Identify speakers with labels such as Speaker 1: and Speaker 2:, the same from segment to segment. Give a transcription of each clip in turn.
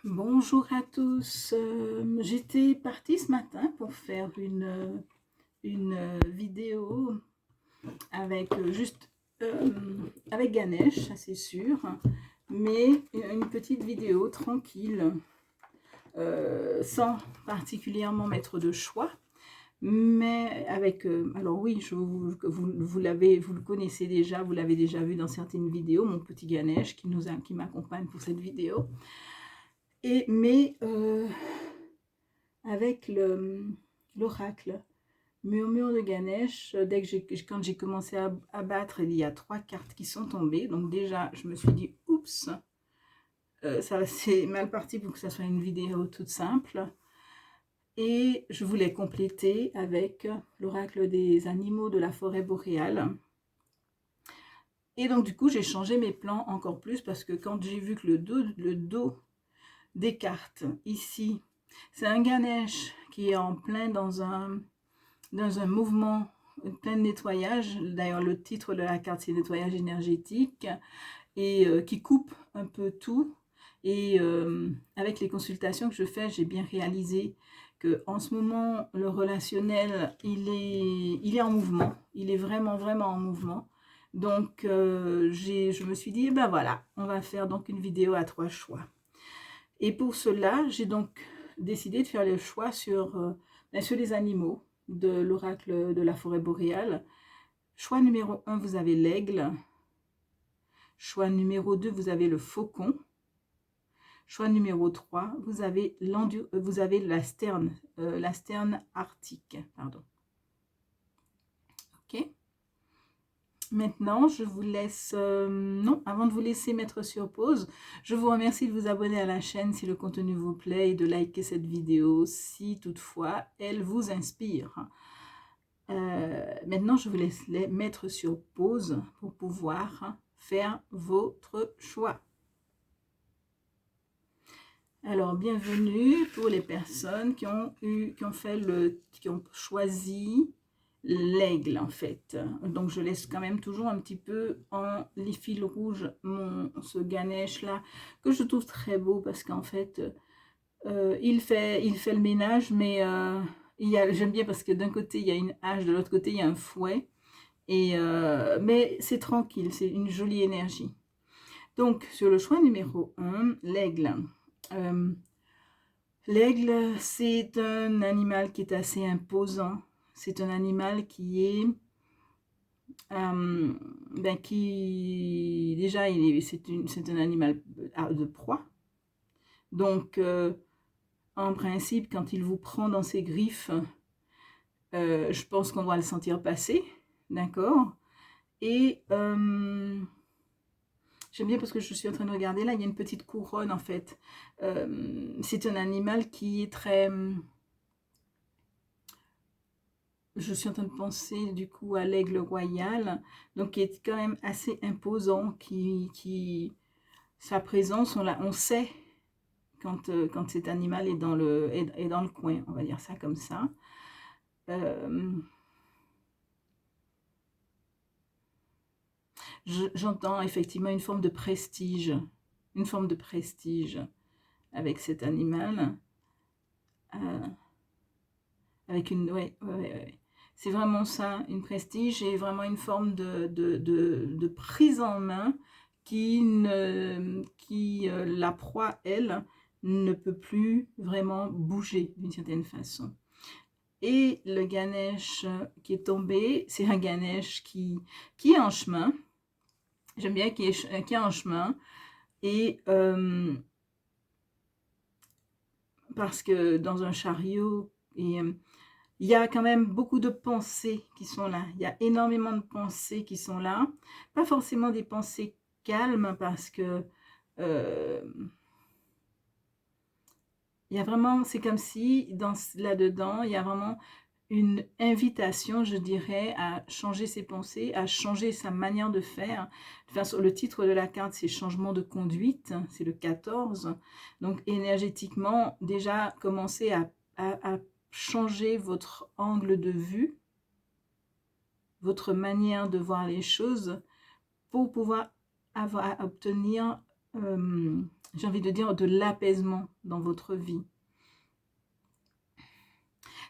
Speaker 1: Bonjour à tous. J'étais partie ce matin pour faire une vidéo avec avec Ganesh, ça c'est sûr, mais une petite vidéo tranquille, sans particulièrement mettre de choix, mais avec, alors oui, vous le connaissez déjà, vous l'avez déjà vu dans certaines vidéos, mon petit Ganesh qui m'accompagne pour cette vidéo. Mais avec l'oracle Murmure de Ganesh, quand j'ai commencé à battre, il y a 3 cartes qui sont tombées. Donc déjà, je me suis dit, oups, ça c'est mal parti pour que ça soit une vidéo toute simple. Et je voulais compléter avec l'oracle des animaux de la forêt boréale. Et donc du coup, j'ai changé mes plans encore plus parce que quand j'ai vu que le dos des cartes ici, c'est un Ganesh qui est en plein dans un mouvement, plein de nettoyage. D'ailleurs, le titre de la carte, c'est nettoyage énergétique, et qui coupe un peu tout. Et avec les consultations que je fais, j'ai bien réalisé que en ce moment, le relationnel, il est en mouvement. Il est vraiment, vraiment en mouvement. Donc, je me suis dit, ben voilà, on va faire donc une vidéo à 3 choix. Et pour cela, j'ai donc décidé de faire le choix sur les animaux de l'oracle de la forêt boréale. Choix numéro 1, vous avez l'aigle. Choix numéro 2, vous avez le faucon. Choix numéro 3, vous avez la sterne arctique. Pardon. Ok. Maintenant, je vous laisse... non, avant de vous laisser mettre sur pause, je vous remercie de vous abonner à la chaîne si le contenu vous plaît et de liker cette vidéo si toutefois elle vous inspire. Maintenant, je vous laisse les mettre sur pause pour pouvoir faire votre choix. Alors, bienvenue pour les personnes qui ont choisi l'aigle en fait. Donc je laisse quand même toujours un petit peu en les fils rouges ce Ganesh là que je trouve très beau parce qu'en fait il fait le ménage, mais j'aime bien parce que d'un côté il y a une hache, de l'autre côté il y a un fouet, et mais c'est tranquille, c'est une jolie énergie. Donc sur le choix numéro 1, l'aigle. L'aigle, c'est un animal qui est assez imposant. C'est un animal qui est... déjà, c'est un animal de proie. Donc, en principe, quand il vous prend dans ses griffes, je pense qu'on doit le sentir passer. D'accord? Et... j'aime bien parce que je suis en train de regarder, là, il y a une petite couronne, en fait. C'est un animal qui est très... je suis en train de penser, du coup, à l'aigle royal, donc qui est quand même assez imposant, sa présence, on sait quand cet animal est dans le coin, on va dire ça comme ça. J'entends effectivement une forme de prestige avec cet animal, avec une... ouais. C'est vraiment ça, une prestige et vraiment une forme de prise en main la proie, elle, ne peut plus vraiment bouger d'une certaine façon. Et le Ganesh qui est tombé, c'est un Ganesh qui est en chemin. J'aime bien qui est en chemin. Et parce que dans un chariot, et il y a quand même beaucoup de pensées qui sont là. Il y a énormément de pensées qui sont là. Pas forcément des pensées calmes parce que il y a vraiment, c'est comme si là-dedans, il y a vraiment une invitation, je dirais, à changer ses pensées, à changer sa manière de faire. Enfin, sur le titre de la carte, c'est changement de conduite, c'est le 14. Donc énergétiquement, déjà, commencez à changer votre angle de vue, votre manière de voir les choses pour pouvoir obtenir j'ai envie de dire, de l'apaisement dans votre vie.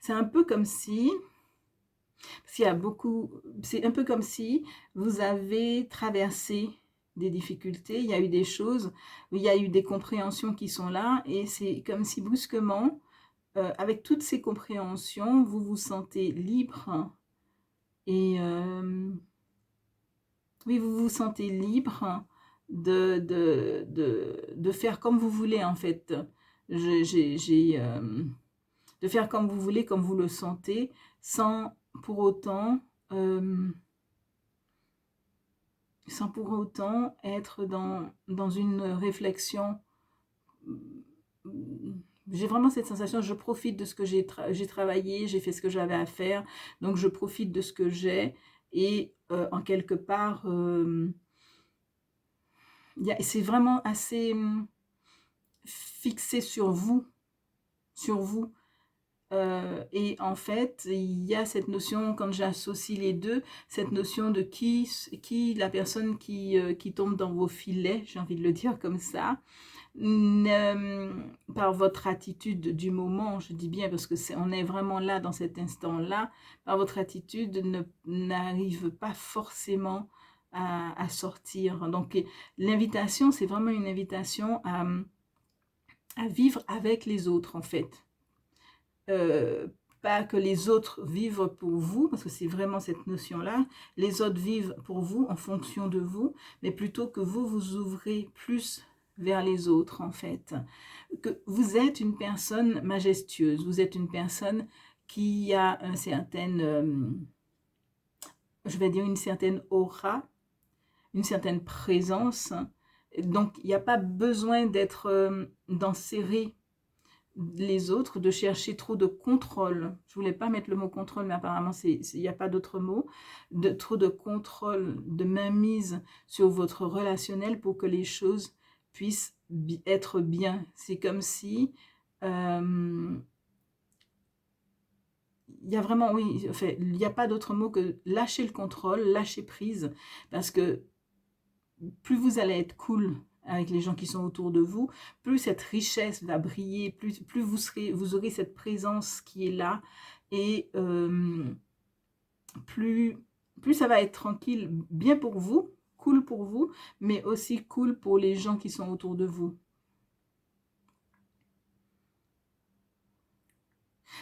Speaker 1: C'est un peu comme si, c'est un peu comme si vous avez traversé des difficultés, il y a eu des choses, il y a eu des compréhensions qui sont là, et c'est comme si brusquement, avec toutes ces compréhensions, vous vous sentez libre, et oui, vous vous sentez libre de faire comme vous voulez, en fait. De faire comme vous voulez, comme vous le sentez, sans pour autant, euh, sans pour autant être dans une réflexion. J'ai vraiment cette sensation, je profite de ce que j'ai travaillé, j'ai fait ce que j'avais à faire, donc je profite de ce que j'ai, et en quelque part, c'est vraiment assez fixé sur vous, sur vous. Et en fait, il y a cette notion, quand j'associe les deux, cette notion de la personne qui tombe dans vos filets, j'ai envie de le dire comme ça, par votre attitude du moment, je dis bien parce que on est vraiment là dans cet instant-là, par votre attitude n'arrive pas forcément à sortir. Donc l'invitation, c'est vraiment une invitation à vivre avec les autres, en fait. Pas que les autres vivent pour vous, parce que c'est vraiment cette notion-là, les autres vivent pour vous en fonction de vous, mais plutôt que vous vous ouvrez plus vers les autres, en fait. Que vous êtes une personne majestueuse, vous êtes une personne qui a une certaine, je vais dire une certaine aura, une certaine présence, donc il n'y a pas besoin d'être d'enserrer les autres, de chercher trop de contrôle. Je voulais pas mettre le mot contrôle, mais apparemment il n'y a pas d'autre mot. Trop de contrôle, de mainmise sur votre relationnel pour que les choses puissent être bien. C'est comme si il y a vraiment, oui, enfin, il n'y a pas d'autre mot que lâcher le contrôle, lâcher prise, parce que plus vous allez être cool avec les gens qui sont autour de vous, plus cette richesse va briller, plus vous aurez cette présence qui est là, et plus ça va être tranquille, bien pour vous, cool pour vous, mais aussi cool pour les gens qui sont autour de vous.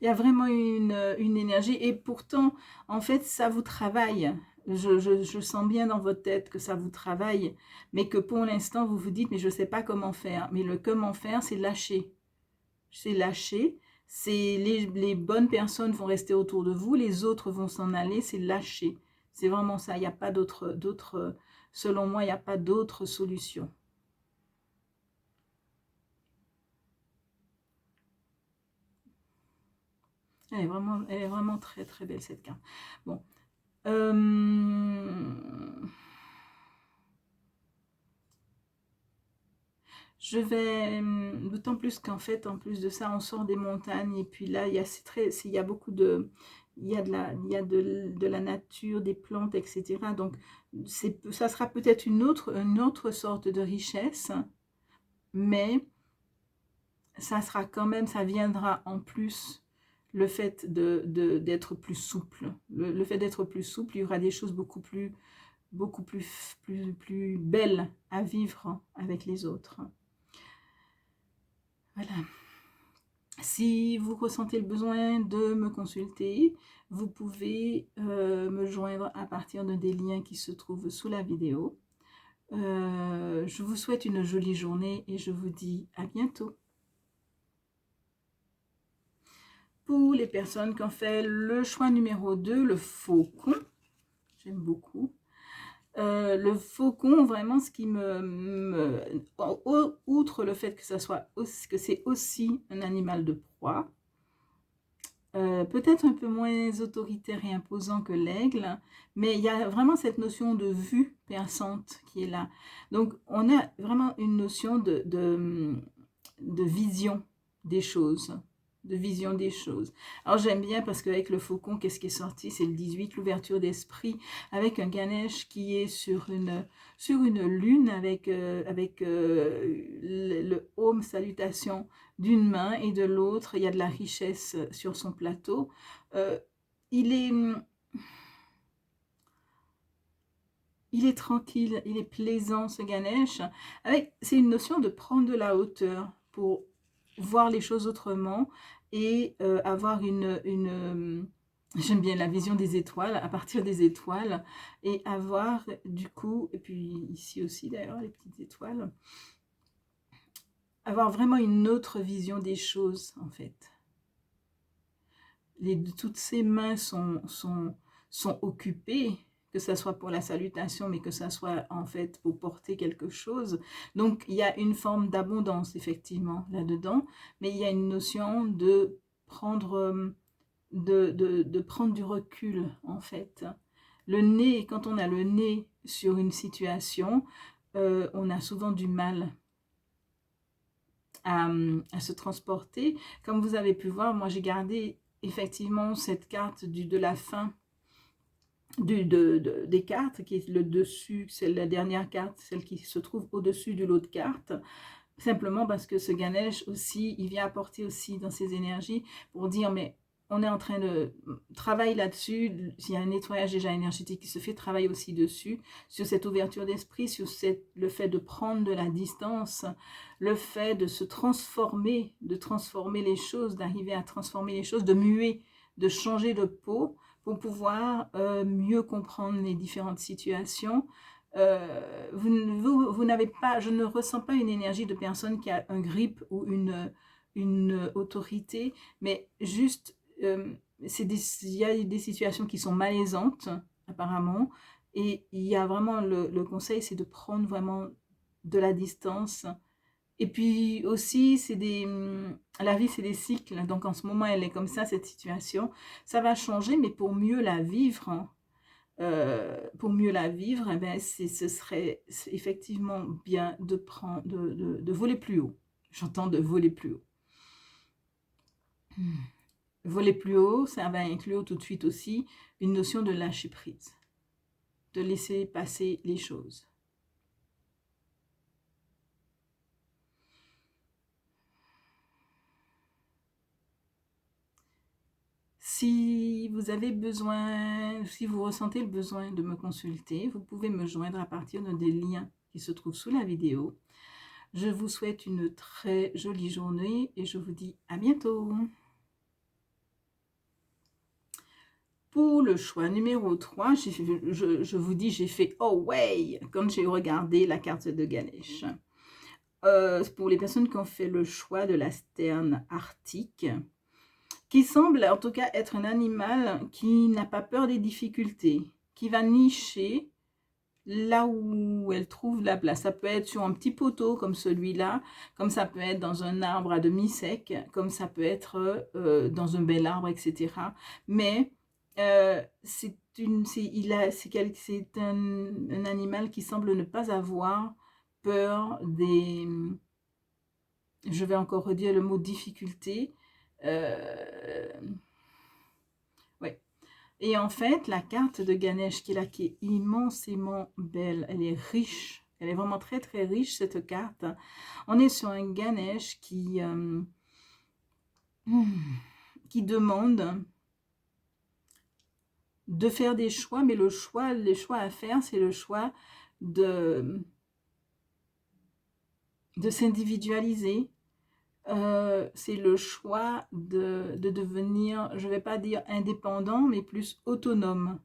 Speaker 1: Il y a vraiment une énergie, et pourtant, en fait, ça vous travaille. Je sens bien dans votre tête que ça vous travaille, mais que pour l'instant, vous vous dites, mais je ne sais pas comment faire. Mais le comment faire, c'est lâcher. C'est lâcher. Les bonnes personnes vont rester autour de vous, les autres vont s'en aller, c'est lâcher. C'est vraiment ça. Il n'y a pas selon moi, il n'y a pas d'autre solution. Elle est vraiment très très belle, cette carte. Bon. Je vais, d'autant plus qu'en fait, en plus de ça, on sort des montagnes, et puis là, il y a beaucoup de, il y a de la nature, des plantes, etc. Donc, ça sera peut-être une autre sorte de richesse, mais ça sera quand même, ça viendra en plus le fait d'être plus souple. Le fait d'être plus souple, il y aura des choses beaucoup plus belles à vivre avec les autres. Voilà. Si vous ressentez le besoin de me consulter, vous pouvez me joindre à partir des liens qui se trouvent sous la vidéo. Je vous souhaite une jolie journée et je vous dis à bientôt. Pour les personnes qui ont fait le choix numéro 2, le faucon, j'aime beaucoup. Le faucon, vraiment, ce qui outre le fait que c'est aussi un animal de proie, peut-être un peu moins autoritaire et imposant que l'aigle, mais il y a vraiment cette notion de vue perçante qui est là. Donc, on a vraiment une notion de vision des choses. De vision des choses. Alors j'aime bien parce qu'avec le faucon, qu'est-ce qui est sorti? C'est le 18, l'ouverture d'esprit, avec un Ganesh qui est sur une lune, avec comme salutation d'une main et de l'autre, il y a de la richesse sur son plateau. Il est tranquille, il est plaisant ce Ganesh. C'est une notion de prendre de la hauteur pour voir les choses autrement et avoir j'aime bien la vision des étoiles, à partir des étoiles, et avoir du coup, et puis ici aussi d'ailleurs, les petites étoiles, avoir vraiment une autre vision des choses en fait. Toutes ces mains sont occupées, que ce soit pour la salutation, mais que ce soit en fait pour porter quelque chose. Donc il y a une forme d'abondance effectivement là-dedans, mais il y a une notion de prendre, de prendre du recul en fait. Le nez, quand on a le nez sur une situation, on a souvent du mal à se transporter. Comme vous avez pu voir, moi j'ai gardé effectivement cette carte de la fin des cartes, qui est le dessus, c'est la dernière carte, celle qui se trouve au-dessus du lot de cartes, simplement parce que ce Ganesh aussi, il vient apporter aussi dans ses énergies pour dire, mais on est en train de travailler là-dessus, s'il y a un nettoyage déjà énergétique qui se fait, travailler aussi dessus, sur cette ouverture d'esprit, sur le fait de prendre de la distance, le fait de se transformer, de transformer les choses, d'arriver à transformer les choses, de muer, de changer de peau pour pouvoir mieux comprendre les différentes situations. Vous n'avez pas, je ne ressens pas une énergie de personne qui a un grip ou une autorité, mais juste, il y a des situations qui sont malaisantes, apparemment, et il y a vraiment le conseil, c'est de prendre vraiment de la distance. Et puis aussi, la vie, c'est des cycles. Donc en ce moment, elle est comme ça, cette situation. Ça va changer, mais pour mieux la vivre, hein, eh ben, ce serait effectivement bien de voler plus haut. J'entends de voler plus haut. Voler plus haut, ça va inclure tout de suite aussi une notion de lâcher prise, de laisser passer les choses. Si vous avez besoin, si vous ressentez le besoin de me consulter, vous pouvez me joindre à partir des liens qui se trouvent sous la vidéo. Je vous souhaite une très jolie journée et je vous dis à bientôt. Pour le choix numéro 3, je vous dis, j'ai fait « Oh ouais !» quand j'ai regardé la carte de Ganesh. Pour les personnes qui ont fait le choix de la sterne arctique, qui semble en tout cas être un animal qui n'a pas peur des difficultés, qui va nicher là où elle trouve la place. Ça peut être sur un petit poteau comme celui-là, comme ça peut être dans un arbre à demi sec, comme ça peut être dans un bel arbre, etc. Mais c'est un animal qui semble ne pas avoir peur des... Je vais encore redire le mot difficulté. Ouais. Et en fait, la carte de Ganesh qui est là, qui est immensément belle, elle est riche, elle est vraiment très très riche cette carte. On est sur un Ganesh qui demande de faire des choix, mais les choix à faire, c'est le choix de s'individualiser. C'est le choix de devenir, je ne vais pas dire indépendant, mais plus autonome.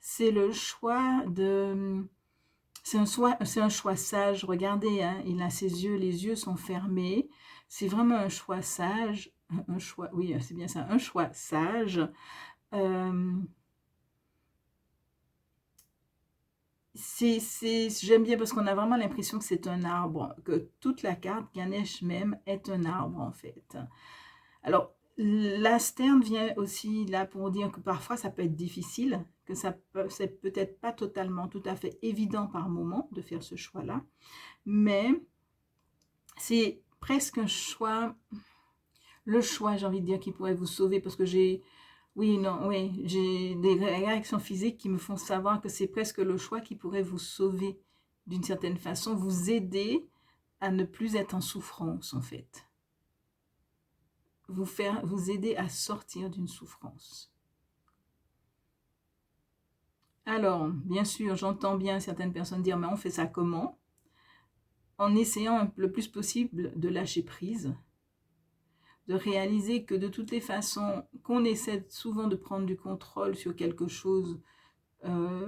Speaker 1: C'est le choix de... C'est un choix sage. Regardez, hein, il a ses yeux, les yeux sont fermés. C'est vraiment un choix sage. Un choix, oui, c'est bien ça, un choix sage. J'aime bien parce qu'on a vraiment l'impression que c'est un arbre, que toute la carte Ganesh même est un arbre en fait. Alors, la sterne vient aussi là pour dire que parfois ça peut être difficile, que c'est peut-être pas totalement, tout à fait évident par moment de faire ce choix-là, mais c'est presque un choix, le choix, j'ai envie de dire, qui pourrait vous sauver parce que j'ai des réactions physiques qui me font savoir que c'est presque le choix qui pourrait vous sauver d'une certaine façon, vous aider à ne plus être en souffrance en fait. Vous aider à sortir d'une souffrance. Alors, bien sûr, j'entends bien certaines personnes dire, mais on fait ça comment? En essayant le plus possible de lâcher prise, de réaliser que de toutes les façons, qu'on essaie souvent de prendre du contrôle sur quelque chose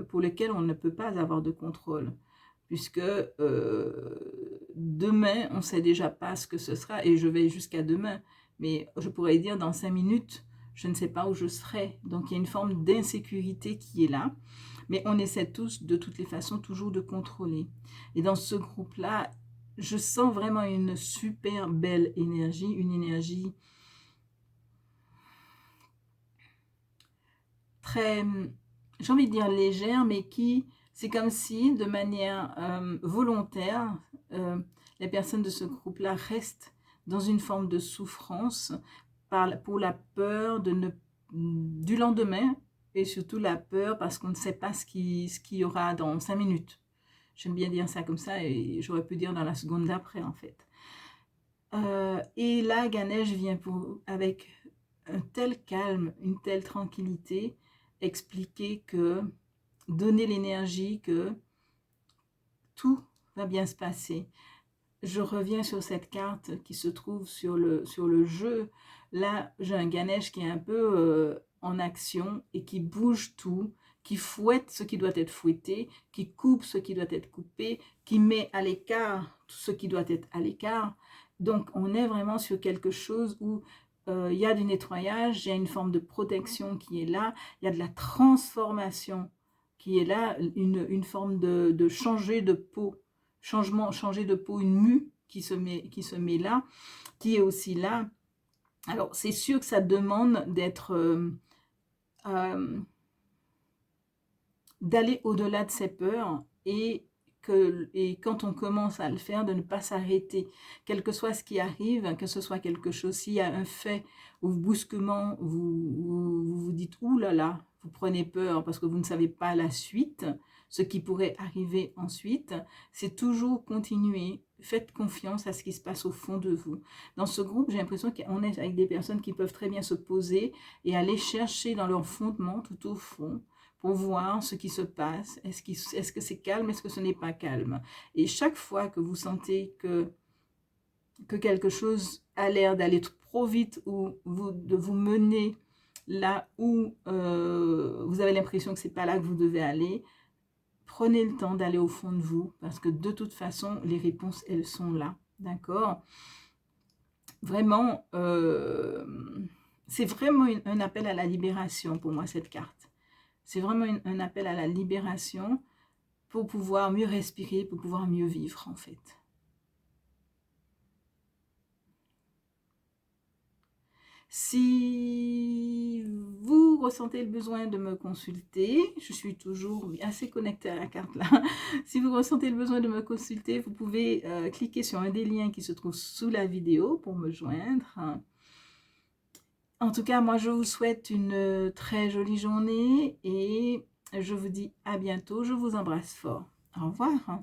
Speaker 1: pour lequel on ne peut pas avoir de contrôle, puisque demain, on ne sait déjà pas ce que ce sera, et je vais jusqu'à demain, mais je pourrais dire dans 5 minutes, je ne sais pas où je serai. Donc il y a une forme d'insécurité qui est là, mais on essaie tous, de toutes les façons, toujours de contrôler. Et dans ce groupe-là, je sens vraiment une super belle énergie, une énergie très, j'ai envie de dire légère, mais qui, c'est comme si, de manière volontaire, les personnes de ce groupe-là restent dans une forme de souffrance pour la peur du lendemain, et surtout la peur parce qu'on ne sait pas ce qu'il y aura dans 5 minutes. J'aime bien dire ça comme ça, et j'aurais pu dire dans la seconde d'après, en fait. Et là, Ganesh vient avec un tel calme, une telle tranquillité, expliquer que, donner l'énergie que tout va bien se passer. Je reviens sur cette carte qui se trouve sur le jeu. Là, j'ai un Ganesh qui est un peu en action et qui bouge tout, qui fouette ce qui doit être fouetté, qui coupe ce qui doit être coupé, qui met à l'écart tout ce qui doit être à l'écart. Donc, on est vraiment sur quelque chose où il y a du nettoyage, il y a une forme de protection qui est là, il y a de la transformation qui est là, une forme de changer de peau, changer de peau, une mue qui se met là, qui est aussi là. Alors, c'est sûr que ça demande d'aller au-delà de ses peurs et quand on commence à le faire, de ne pas s'arrêter. Quel que soit ce qui arrive, que ce soit quelque chose, s'il y a un fait ou brusquement, vous dites « Ouh là là », vous prenez peur parce que vous ne savez pas la suite, ce qui pourrait arriver ensuite, c'est toujours continuer. Faites confiance à ce qui se passe au fond de vous. Dans ce groupe, j'ai l'impression qu'on est avec des personnes qui peuvent très bien se poser et aller chercher dans leur fondement, tout au fond, pour voir ce qui se passe. Est-ce que c'est calme? Est-ce que ce n'est pas calme? Et chaque fois que vous sentez que quelque chose a l'air d'aller trop vite ou de vous mener là où vous avez l'impression que ce n'est pas là que vous devez aller, prenez le temps d'aller au fond de vous, parce que de toute façon, les réponses, elles sont là. D'accord? Vraiment, c'est vraiment un appel à la libération pour moi, cette carte. C'est vraiment un appel à la libération pour pouvoir mieux respirer, pour pouvoir mieux vivre, en fait. Si vous ressentez le besoin de me consulter, je suis toujours assez connectée à la carte là. Si vous ressentez le besoin de me consulter, vous pouvez cliquer sur un des liens qui se trouve sous la vidéo pour me joindre. En tout cas, moi je vous souhaite une très jolie journée et je vous dis à bientôt. Je vous embrasse fort. Au revoir.